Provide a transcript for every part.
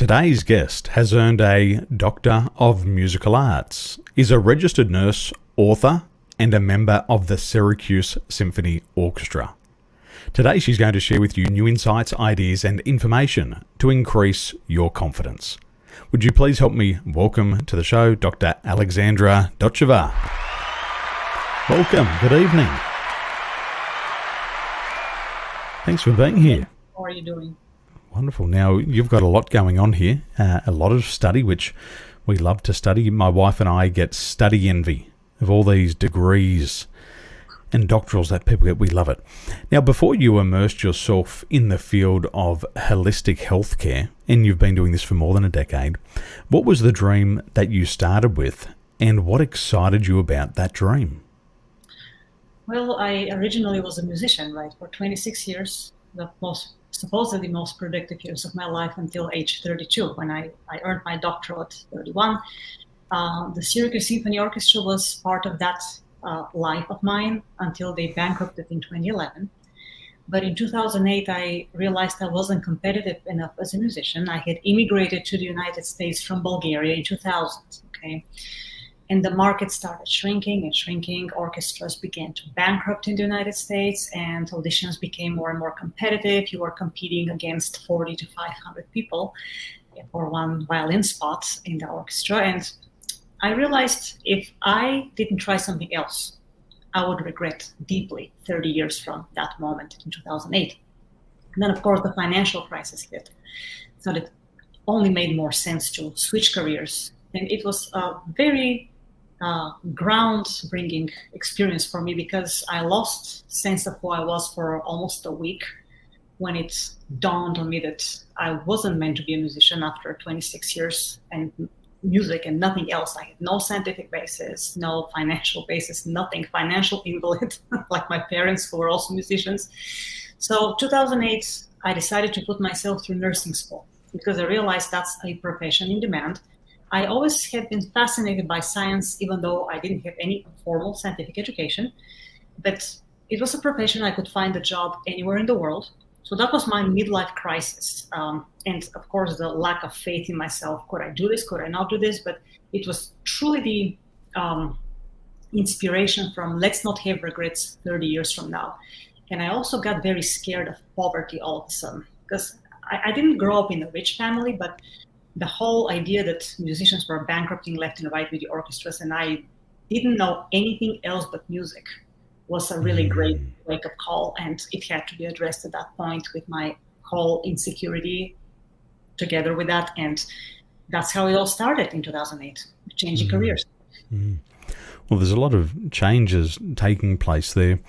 Today's guest has earned a Doctor of Musical Arts, is a registered nurse, author, and a member of the Syracuse Symphony Orchestra. Today she's going to share with you new insights, ideas, and information to increase your confidence. Would you please help me welcome to the show Dr. Alexandra Dotcheva. Welcome. Good evening. Thanks for being here. How are you doing? Wonderful. Now, you've got a lot going on here, a lot of study, which we love to study. My wife and I get study envy of all these degrees and doctorals that people get. We love it. Now, before you immersed yourself in the field of holistic healthcare, and you've been doing this for more than a decade, what was the dream that you started with, and what excited you about that dream? Well, I originally was a musician, right, for 26 years, supposedly most productive years of my life until age 32, when I earned my doctorate at 31. The Syracuse Symphony Orchestra was part of that life of mine until they bankrupted in 2011. But in 2008, I realized I wasn't competitive enough as a musician. I had immigrated to the United States from Bulgaria in 2000, okay? And the market started shrinking and shrinking. Orchestras began to bankrupt in the United States, and auditions became more and more competitive. You were competing against 40 to 500 people for one violin spot in the orchestra. And I realized if I didn't try something else, I would regret deeply 30 years from that moment in 2008. And then, of course, the financial crisis hit. So it only made more sense to switch careers. And it was a very ground-bringing experience for me, because I lost sense of who I was for almost a week when it dawned on me that I wasn't meant to be a musician after 26 years and music and nothing else. I had no scientific basis, no financial basis, nothing, financial invalid like my parents who were also musicians. So 2008, I decided to put myself through nursing school because I realized that's a profession in demand. I always had been fascinated by science, even though I didn't have any formal scientific education. But it was a profession I could find a job anywhere in the world. So that was my midlife crisis. And of course, the lack of faith in myself. Could I do this? Could I not do this? But it was truly the inspiration from let's not have regrets 30 years from now. And I also got very scared of poverty all of a sudden, because I didn't grow up in a rich family, but the whole idea that musicians were bankrupting left and right with the orchestras, and I didn't know anything else but music, was a really great wake-up call, and it had to be addressed at that point with my whole insecurity together with that, and that's how it all started in 2008, changing careers. Well, there's a lot of changes taking place there.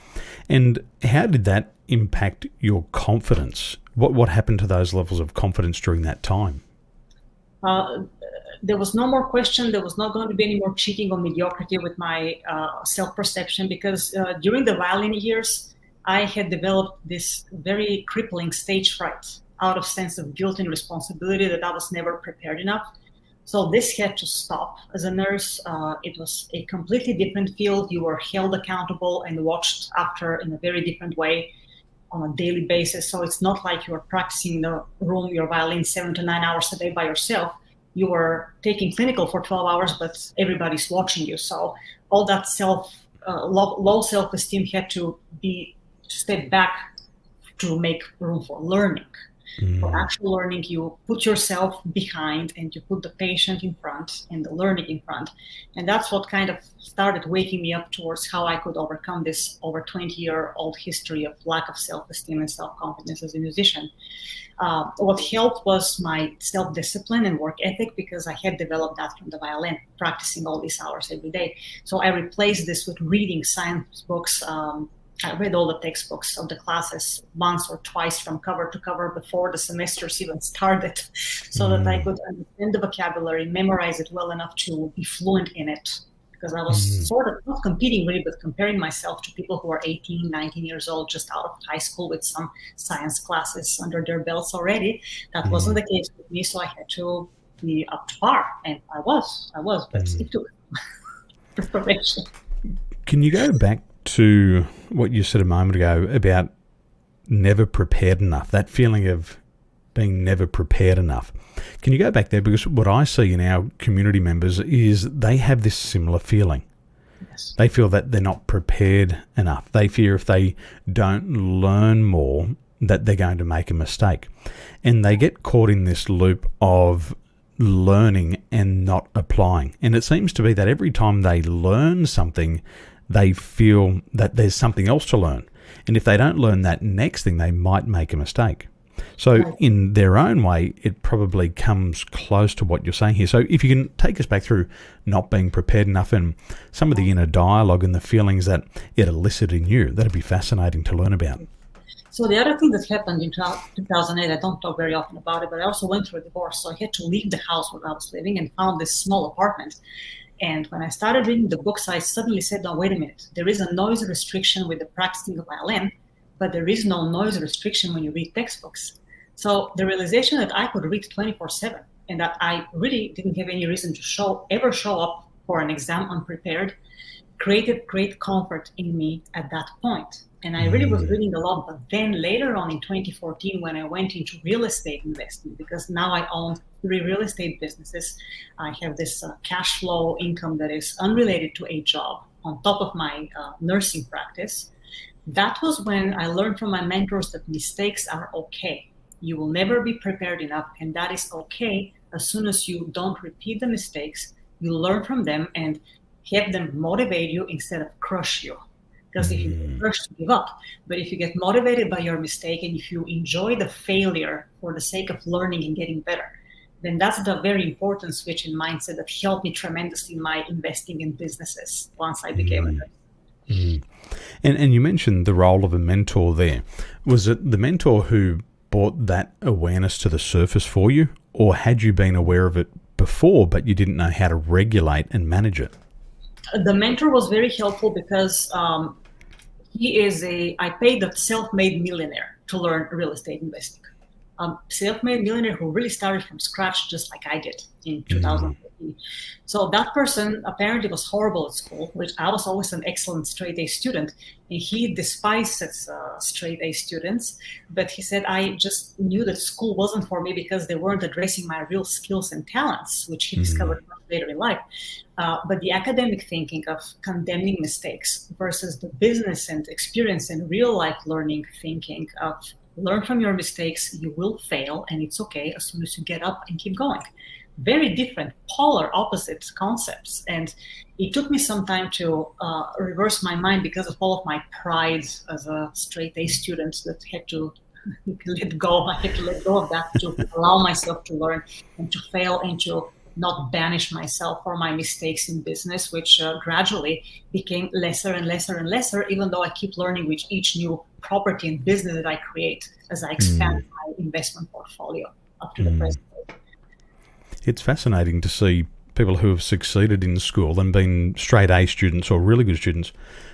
And how did that impact your confidence? What happened to those levels of confidence during that time? There was no more question. There was not going to be any more cheating or mediocrity with my self-perception, because during the violin years, I had developed this very crippling stage fright out of sense of guilt and responsibility that I was never prepared enough. So this had to stop. As a nurse, it was a completely different field. You were held accountable and watched after in a very different way on a daily basis. So it's not like you were practicing in the room, your violin 7 to 9 hours a day by yourself. You were taking clinical for 12 hours, but everybody's watching you. So all that low self-esteem had to be step back to make room for learning. For actual learning, you put yourself behind and you put the patient in front and the learning in front. And that's what kind of started waking me up towards how I could overcome this over 20-year-old history of lack of self-esteem and self-confidence as a musician. What helped was my self-discipline and work ethic, because I had developed that from the violin, practicing all these hours every day. So I replaced this with reading science books. I read all the textbooks of the classes once or twice from cover to cover before the semesters even started, so that I could understand the vocabulary, memorize it well enough to be fluent in it. Because I was sort of not competing really, but comparing myself to people who are 18, 19 years old, just out of high school with some science classes under their belts already. That wasn't the case with me, so I had to be up to par. And I was, but it took preparation. Can you go back to what you said a moment ago about never prepared enough, that feeling of being never prepared enough. Can you go back there? Because what I see in our community members is they have this similar feeling. Yes. They feel that they're not prepared enough. They fear if they don't learn more that they're going to make a mistake. And they get caught in this loop of learning and not applying. And it seems to be that every time they learn something, they feel that there's something else to learn. And if they don't learn that next thing, they might make a mistake. So in their own way, it probably comes close to what you're saying here. So if you can take us back through not being prepared enough and some of the inner dialogue and the feelings that it elicited in you, that'd be fascinating to learn about. So the other thing that happened in 2008, I don't talk very often about it, but I also went through a divorce. So I had to leave the house where I was living and found this small apartment. And when I started reading the books, I suddenly said, no, wait a minute. There is a noise restriction with the practicing of violin, but there is no noise restriction when you read textbooks. So the realization that I could read 24/7 and that I really didn't have any reason to ever show up for an exam unprepared created great comfort in me at that point. And I really was reading a lot. But then later on in 2014, when I went into real estate investing, because now I own 3 real estate businesses, I have this cash flow income that is unrelated to a job on top of my nursing practice. That was when I learned from my mentors that mistakes are okay. You will never be prepared enough, and that is okay. As soon as you don't repeat the mistakes, you learn from them and have them motivate you instead of crush you. Because if you get crushed, you give up. But if you get motivated by your mistake and if you enjoy the failure for the sake of learning and getting better, then that's the very important switch in mindset that helped me tremendously in my investing in businesses once I became a nurse. And you mentioned the role of a mentor there. Was it the mentor who brought that awareness to the surface for you, or had you been aware of it before but you didn't know how to regulate and manage it? The mentor was very helpful because I paid a self-made millionaire to learn real estate investing. Self-made millionaire who really started from scratch just like I did in 2014. So that person apparently was horrible at school, which I was always an excellent straight A student, and he despises straight A students. But he said, I just knew that school wasn't for me because they weren't addressing my real skills and talents, which he discovered much later in life. But the academic thinking of condemning mistakes versus the business and experience and real life learning thinking of learn from your mistakes, you will fail, and it's okay as soon as you get up and keep going. Very different, polar opposite concepts. And it took me some time to reverse my mind because of all of my pride as a straight A student that had to let go. I had to let go of that to allow myself to learn and to fail and to not banish myself for my mistakes in business, which gradually became lesser and lesser and lesser, even though I keep learning with each new property and business that I create as I expand my investment portfolio up to the present day. It's fascinating to see people who have succeeded in school and been straight A students or really good students,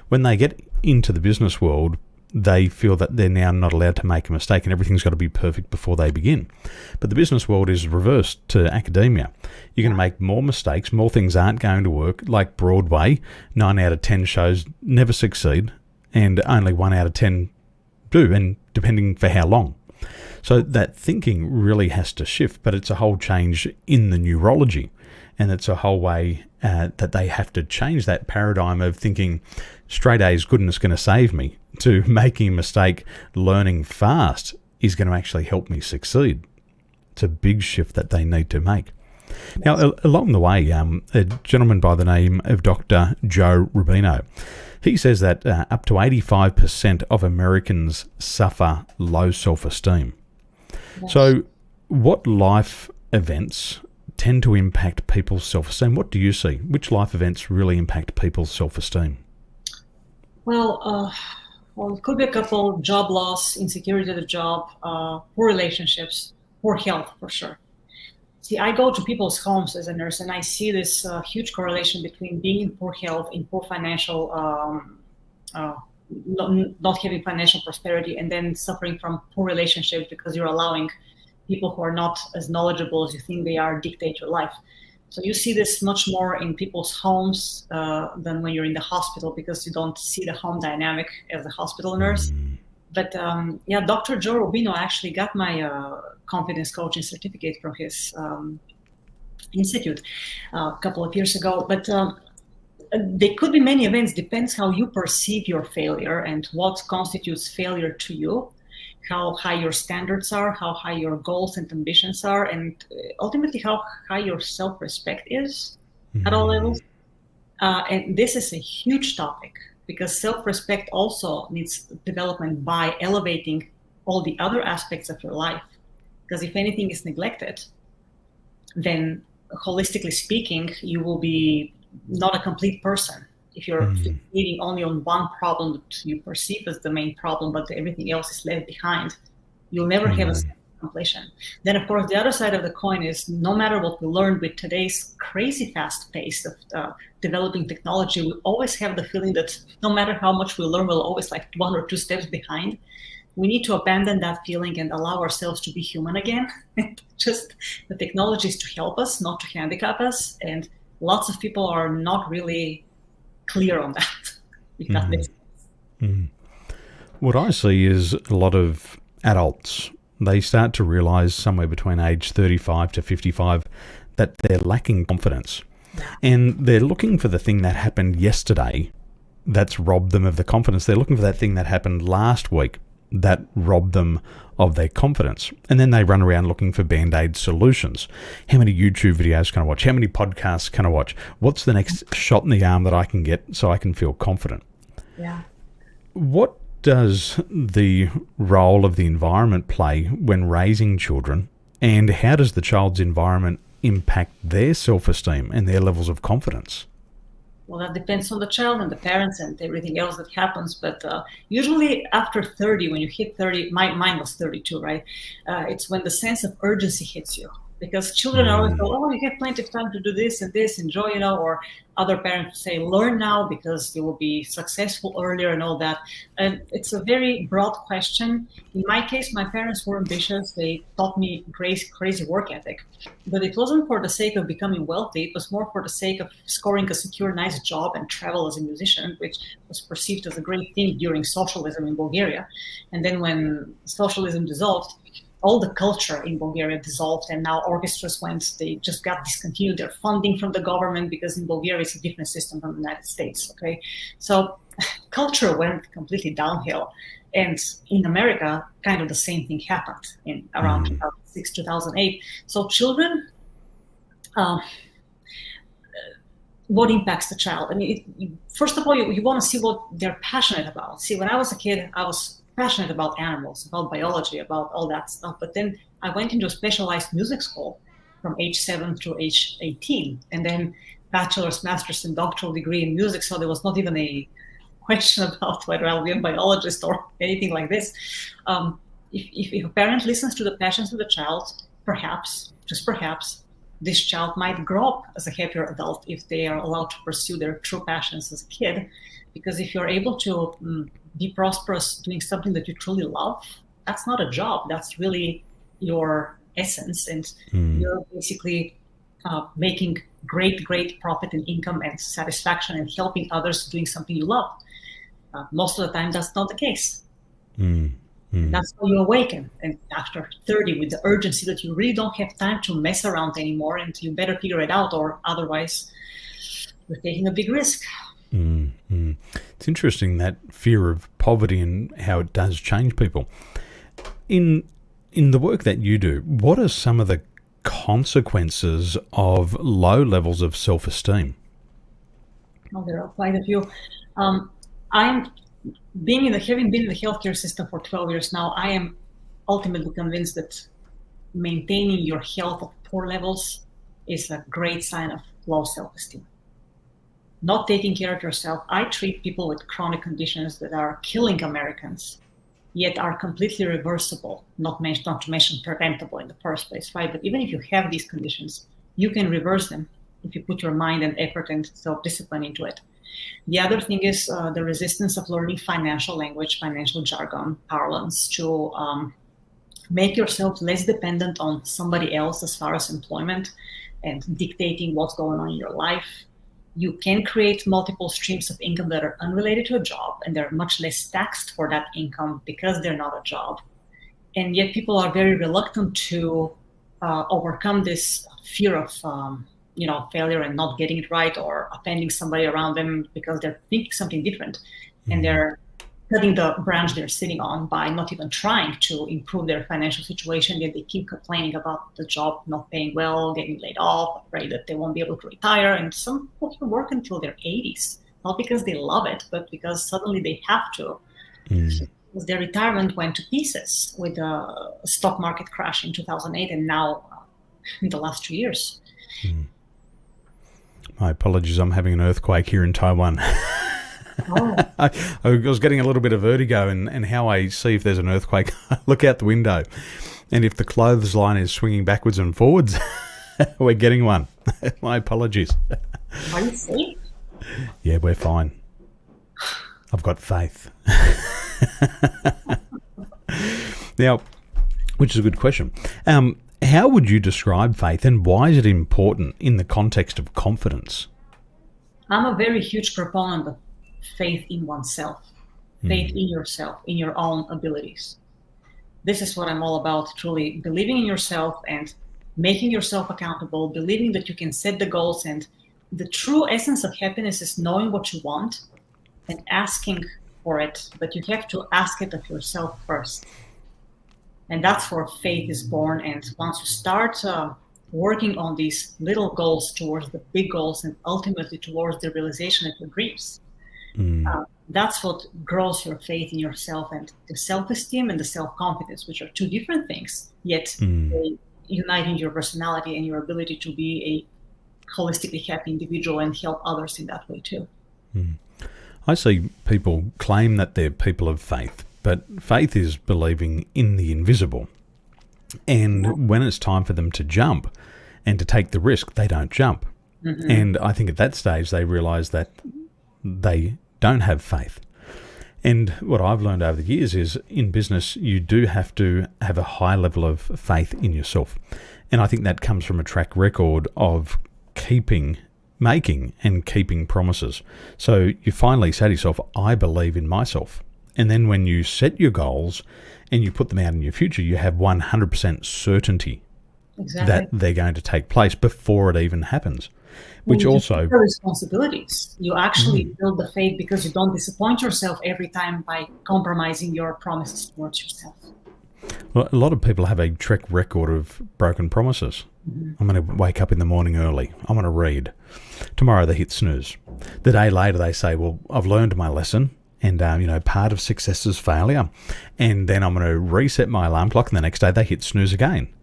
when they get into the business world, they feel that they're now not allowed to make a mistake and everything's got to be perfect before they begin. But the business world is reversed to academia. You're going to make more mistakes, more things aren't going to work. Like Broadway, 9 out of 10 shows never succeed and only 1 out of 10 do, and depending for how long. So that thinking really has to shift, but it's a whole change in the neurology. And it's a whole way that they have to change that paradigm of thinking straight A is good and it's going to save me, to making a mistake, learning fast is going to actually help me succeed. It's a big shift that they need to make. Now, along the way, a gentleman by the name of Dr. Joe Rubino, he says that up to 85% of Americans suffer low self-esteem. Yes. So what life events tend to impact people's self-esteem? What do you see? Which life events really impact people's self-esteem? Well, it could be a couple: job loss, insecurity at the job, poor relationships, poor health for sure. See, I go to people's homes as a nurse and I see this huge correlation between being in poor health, in poor financial, not having financial prosperity, and then suffering from poor relationships because you're allowing people who are not as knowledgeable as you think they are dictate your life. So you see this much more in people's homes than when you're in the hospital, because you don't see the home dynamic as a hospital nurse. But Dr. Joe Rubino actually got my confidence coaching certificate from his institute a couple of years ago. But there could be many events, depends how you perceive your failure and what constitutes failure to you, how high your standards are, how high your goals and ambitions are, and ultimately how high your self-respect is at all levels. And this is a huge topic because self-respect also needs development by elevating all the other aspects of your life. Because if anything is neglected, then holistically speaking, you will be not a complete person. If you're leading only on one problem that you perceive as the main problem, but everything else is left behind, you'll never have a sense of completion. Then, of course, the other side of the coin is no matter what we learn with today's crazy fast pace of developing technology, we always have the feeling that no matter how much we learn, we're always like 1 or 2 steps behind. We need to abandon that feeling and allow ourselves to be human again. Just the technology is to help us, not to handicap us. And lots of people are not really clear on that, if that makes sense. What I see is a lot of adults, they start to realize somewhere between age 35 to 55 that they're lacking confidence. And they're looking for the thing that happened yesterday that's robbed them of the confidence. They're looking for that thing that happened last week that robbed them of their confidence. And then they run around looking for Band-Aid solutions. How many YouTube videos can I watch? How many podcasts can I watch? What's the next shot in the arm that I can get so I can feel confident? Yeah. What does the role of the environment play when raising children, and how does the child's environment impact their self-esteem and their levels of confidence? Well, that depends on the child and the parents and everything else that happens. But usually after 30, when you hit 30, mine was 32, right? It's when the sense of urgency hits you. Because children always go, oh, you have plenty of time to do this and this, enjoy, or other parents say, learn now because you will be successful earlier and all that. And it's a very broad question. In my case, my parents were ambitious. They taught me crazy work ethic. But it wasn't for the sake of becoming wealthy. It was more for the sake of scoring a secure, nice job and travel as a musician, which was perceived as a great thing during socialism in Bulgaria. And then when socialism dissolved, all the culture in Bulgaria dissolved, and now orchestras they just got discontinued their funding from the government because in Bulgaria it's a different system from the United States, okay? So culture went completely downhill. And in America, kind of the same thing happened in around 2006, 2008. So children, what impacts the child? I mean, first of all, you want to see what they're passionate about. See, when I was a kid, I was passionate about animals, about biology, about all that stuff. But then I went into a specialized music school from age 7 through age 18, and then bachelor's, master's, and doctoral degree in music. So there was not even a question about whether I'll be a biologist or anything like this. If a parent listens to the passions of the child, perhaps, just perhaps, this child might grow up as a happier adult if they are allowed to pursue their true passions as a kid. Because if you're able to be prosperous doing something that you truly love, that's not a job. That's really your essence. And you're basically making great profit and income and satisfaction and helping others doing something you love. Most of the time, that's not the case. That's how you awaken. And after 30, with the urgency that you really don't have time to mess around anymore, and you better figure it out, or otherwise you're taking a big risk. It's interesting, that fear of poverty and how it does change people. In the work that you do, what are some of the consequences of low levels of self-esteem? Oh, there are quite a few. Having been in the healthcare system for 12 years now, I am ultimately convinced that maintaining your health at poor levels is a great sign of low self-esteem. Not taking care of yourself. I treat people with chronic conditions that are killing Americans, yet are completely reversible, not to mention preventable in the first place, right? But even if you have these conditions, you can reverse them if you put your mind and effort and self-discipline into it. The other thing is the resistance of learning financial language, financial jargon, parlance, to make yourself less dependent on somebody else as far as employment and dictating what's going on in your life. You can create multiple streams of income that are unrelated to a job, and they're much less taxed for that income because they're not a job. And yet people are very reluctant to overcome this fear of failure and not getting it right, or offending somebody around them because they're thinking something different, and they're cutting the branch they're sitting on by not even trying to improve their financial situation. Yet they keep complaining about the job not paying well, getting laid off, afraid that they won't be able to retire. And some people can work until their 80s, not because they love it, but because suddenly they have to. Because their retirement went to pieces with the stock market crash in 2008, and now in the last 2 years. My apologies, I'm having an earthquake here in Taiwan. Oh. I was getting a little bit of vertigo, and how I see if there's an earthquake, I look out the window, and if the clothesline is swinging backwards and forwards, we're getting one. My apologies. Are you safe? Yeah, we're fine. I've got faith. Now, which is a good question. How would you describe faith, and why is it important in the context of confidence? I'm a very huge proponent of faith in oneself, faith in yourself, in your own abilities. This is what I'm all about, truly believing in yourself and making yourself accountable, believing that you can set the goals. And the true essence of happiness is knowing what you want and asking for it, but you have to ask it of yourself first. And that's where faith is born. And once you start working on these little goals towards the big goals, and ultimately towards the realization of your dreams, that's what grows your faith in yourself, and the self-esteem and the self-confidence, which are two different things, yet they unite in your personality and your ability to be a holistically happy individual and help others in that way too. I see people claim that they're people of faith, but faith is believing in the invisible. And when it's time for them to jump and to take the risk, they don't jump. And I think at that stage they realise that they don't have faith. And what I've learned over the years is, in business, you do have to have a high level of faith in yourself. And I think that comes from a track record of making and keeping promises. So you finally say to yourself, I believe in myself. And then when you set your goals and you put them out in your future, you have 100% certainty that they're going to take place before it even happens. Which also the responsibilities. You actually build the faith because you don't disappoint yourself every time by compromising your promises towards yourself. Well, a lot of people have a track record of broken promises. I'm going to wake up in the morning early. I'm going to read. Tomorrow they hit snooze. The day later they say, well, I've learned my lesson, and part of success is failure. And then I'm going to reset my alarm clock, and the next day they hit snooze again.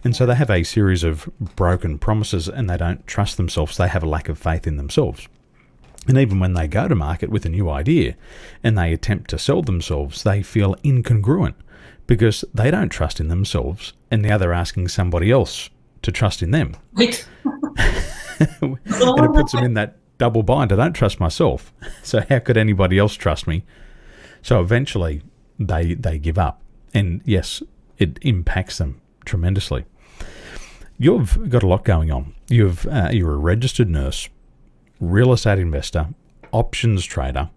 And so they have a series of broken promises, and they don't trust themselves. They have a lack of faith in themselves. And even when they go to market with a new idea and they attempt to sell themselves, they feel incongruent because they don't trust in themselves, and now they're asking somebody else to trust in them. Right. And it puts them in that double bind. I don't trust myself, so how could anybody else trust me? So eventually they give up. And yes, it impacts them tremendously. You've got a lot going on. You're a registered nurse, real estate investor, options trader,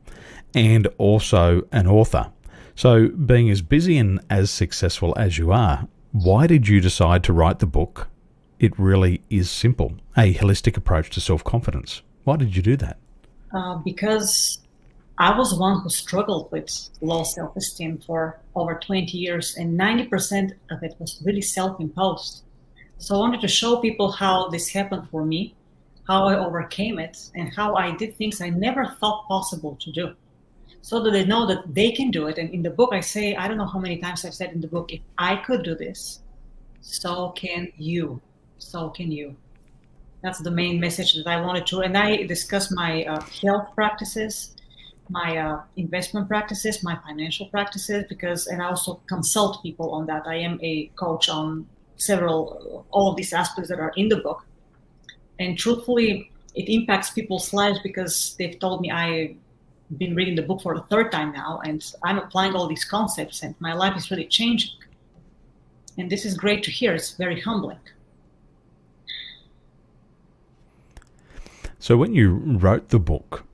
and also an author. So being as busy and as successful as you are, why did you decide to write the book, It Really Is Simple, a holistic approach to self-confidence? Why did you do that? Because I was one who struggled with low self-esteem for over 20 years, and 90% of it was really self-imposed. So I wanted to show people how this happened for me, how I overcame it, and how I did things I never thought possible to do, so that they know that they can do it. And in the book, I say, I don't know how many times I've said in the book, if I could do this, so can you. So can you. That's the main message that I wanted to. And I discuss my health practices, my investment practices, my financial practices, and I also consult people on that. I am a coach on all of these aspects that are in the book. And truthfully, it impacts people's lives because they've told me, I've been reading the book for the third time now, and I'm applying all these concepts, and my life is really changing. And this is great to hear. It's very humbling. So when you wrote the book,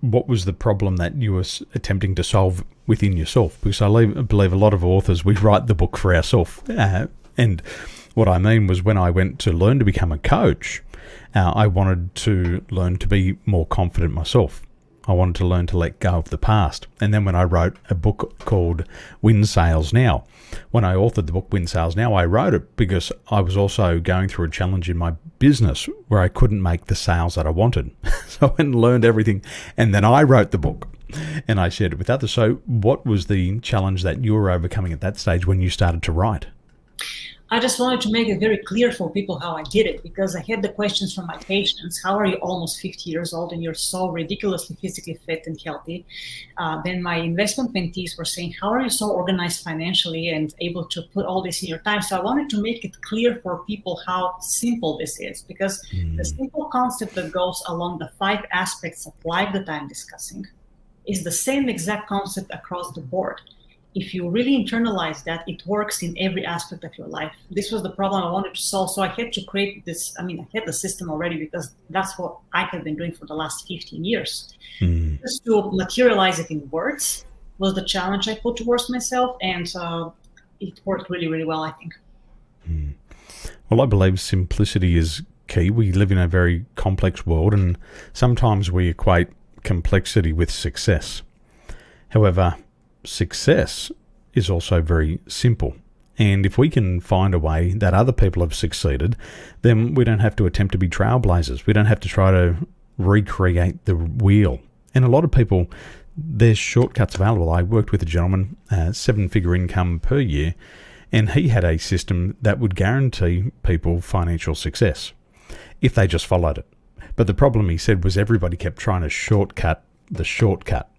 what was the problem that you were attempting to solve within yourself? Because I believe a lot of authors, we write the book for ourselves. And what I mean was, when I went to learn to become a coach, I wanted to learn to be more confident myself. I wanted to learn to let go of the past. And then when I wrote a book called Win Sales Now, when I authored the book Win Sales Now, I wrote it because I was also going through a challenge in my business where I couldn't make the sales that I wanted. So I went and learned everything, and then I wrote the book and I shared it with others. So what was the challenge that you were overcoming at that stage when you started to write? I just wanted to make it very clear for people how I did it, because I had the questions from my patients. How are you almost 50 years old and you're so ridiculously physically fit and healthy? Then my investment mentees were saying, how are you so organized financially and able to put all this in your time? So I wanted to make it clear for people how simple this is, because the simple concept that goes along the 5 aspects of life that I'm discussing is the same exact concept across the board. If you really internalize that, it works in every aspect of your life. This was the problem I wanted to solve. So I had to create this. I had the system already, because that's what I have been doing for the last 15 years. Just to materialize it in words was the challenge I put towards myself. And it worked really, really well, I think. Well, I believe simplicity is key. We live in a very complex world, and sometimes we equate complexity with success. However, success is also very simple. And if we can find a way that other people have succeeded, then we don't have to attempt to be trailblazers. We don't have to try to recreate the wheel. And a lot of people, there's shortcuts available. I worked with a gentleman, 7-figure income per year, and he had a system that would guarantee people financial success if they just followed it. But the problem, he said, was everybody kept trying to shortcut the shortcut.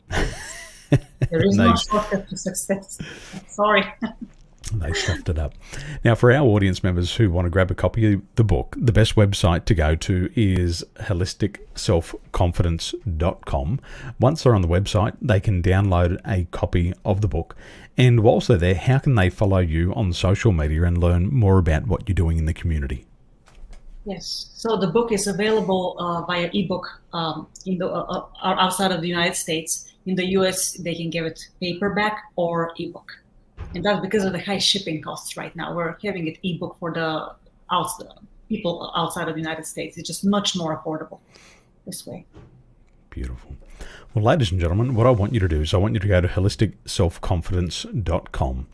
There is no shortcut to success. Sorry. They stuffed it up. Now, for our audience members who want to grab a copy of the book, the best website to go to is holisticselfconfidence.com. Once they're on the website, they can download a copy of the book. And whilst they're there, how can they follow you on social media and learn more about what you're doing in the community? Yes. So the book is available via ebook outside of the United States. In the US, they can get it paperback or ebook. And that's because of the high shipping costs right now. We're having it ebook for the people outside of the United States. It's just much more affordable this way. Beautiful. Well, ladies and gentlemen, what I want you to do is I want you to go to holisticselfconfidence.com.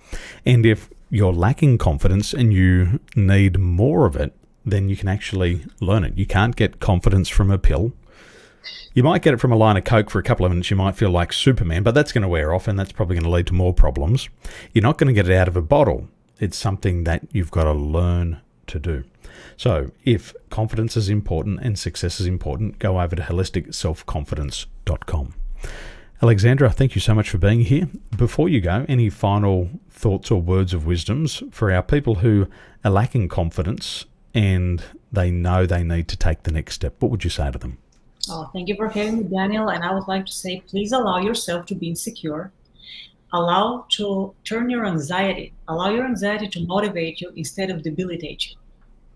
And if you're lacking confidence and you need more of it, then you can actually learn it. You can't get confidence from a pill. You might get it from a line of Coke for a couple of minutes. You might feel like Superman, but that's going to wear off, and that's probably going to lead to more problems. You're not going to get it out of a bottle. It's something that you've got to learn to do. So if confidence is important and success is important, go over to holisticselfconfidence.com. Alexandra, thank you so much for being here. Before you go, any final thoughts or words of wisdoms for our people who are lacking confidence and they know they need to take the next step? What would you say to them? Oh, thank you for having me, Daniel. And I would like to say, please allow yourself to be insecure. Allow to turn your anxiety. Allow your anxiety to motivate you instead of debilitate you.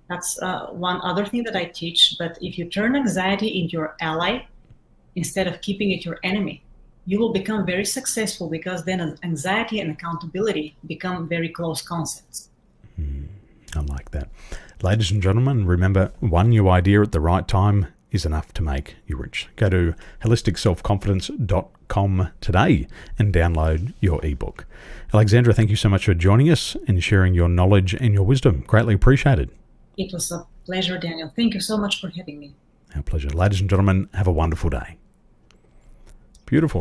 That's one other thing that I teach. But if you turn anxiety into your ally instead of keeping it your enemy, you will become very successful, because then anxiety and accountability become very close concepts. I like that. Ladies and gentlemen, remember, one new idea at the right time is enough to make you rich. Go to holisticselfconfidence.com today and download your ebook. Alexandra, thank you so much for joining us and sharing your knowledge and your wisdom. Greatly appreciated. It was a pleasure, Daniel. Thank you so much for having me. Our pleasure. Ladies and gentlemen, have a wonderful day. Beautiful.